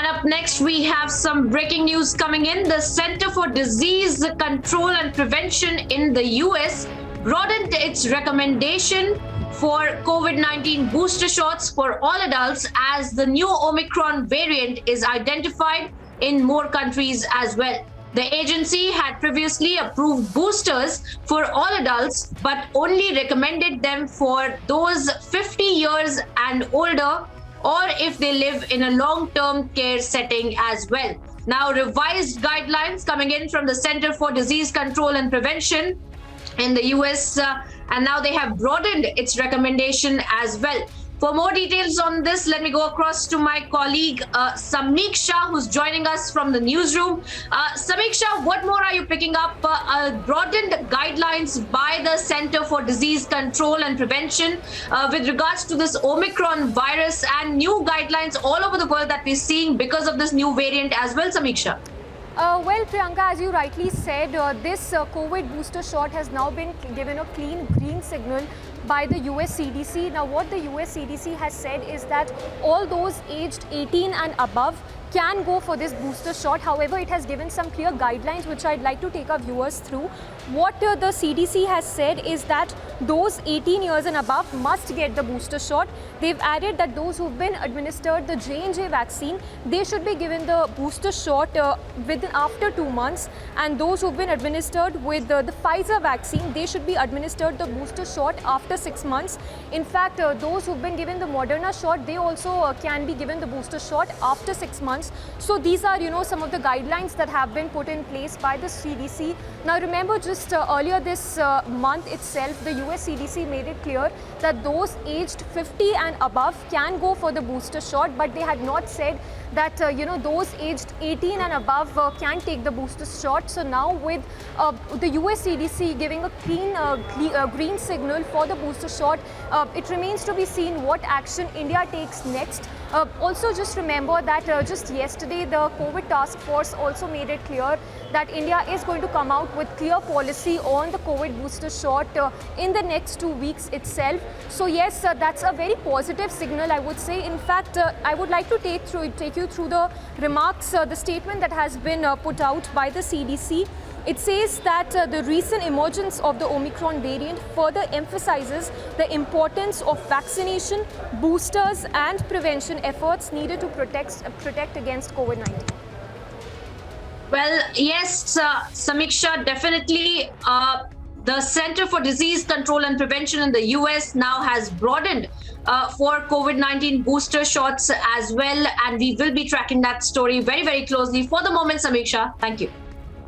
And up next, we have some breaking news coming in. The Center for Disease Control and Prevention in the US broadened its recommendation for COVID-19 booster shots for all adults as the new Omicron variant is identified in more countries as well. The agency had previously approved boosters for all adults, but only recommended them for those 50 years and older, or if they live in a long-term care setting as well. Now, revised guidelines coming in from the Center for Disease Control and Prevention in the US, and now they have broadened its recommendation as well. For more details on this, let me go across to my colleague Samiksha, who's joining us from the newsroom. Samiksha, what more are you picking up? Broadened guidelines by the Center for Disease Control and Prevention with regards to this Omicron virus, and new guidelines all over the world that we're seeing because of this new variant as well, Samiksha. Well, Priyanka, as you rightly said, this COVID booster shot has now been given a clean green signal by the US CDC. Now, what the US CDC has said is that all those aged 18 and above can go for this booster shot. However, it has given some clear guidelines which I'd like to take our viewers through. What the CDC has said is that those 18 years and above must get the booster shot. They've added that those who've been administered the J&J vaccine, they should be given the booster shot within after 2 months, and those who've been administered with the Pfizer vaccine, they should be administered the booster shot after 6 months. In fact, those who've been given the Moderna shot, they also can be given the booster shot after 6 months. So these are, some of the guidelines that have been put in place by the CDC. Now remember, just earlier this month itself, the US CDC made it clear that those aged 50 and above can go for the booster shot, but they had not said that those aged 18 and above can take the booster shot. So now with the US CDC giving a clean green signal for the booster shot, it remains to be seen what action India takes next. Also, just remember that just yesterday the COVID task force also made it clear that India is going to come out with clear policy on the COVID booster shot in the next 2 weeks itself. So yes, that's a very positive signal, I would say. In fact, I would like to take you through the remarks, the statement that has been put out by the CDC. It says that the recent emergence of the Omicron variant further emphasizes the importance of vaccination, boosters and prevention efforts needed to protect against COVID-19. Well, yes, Samiksha, definitely. The Center for Disease Control and Prevention in the US now has broadened for COVID-19 booster shots as well, and we will be tracking that story very, very closely. For the moment, Samiksha, thank you.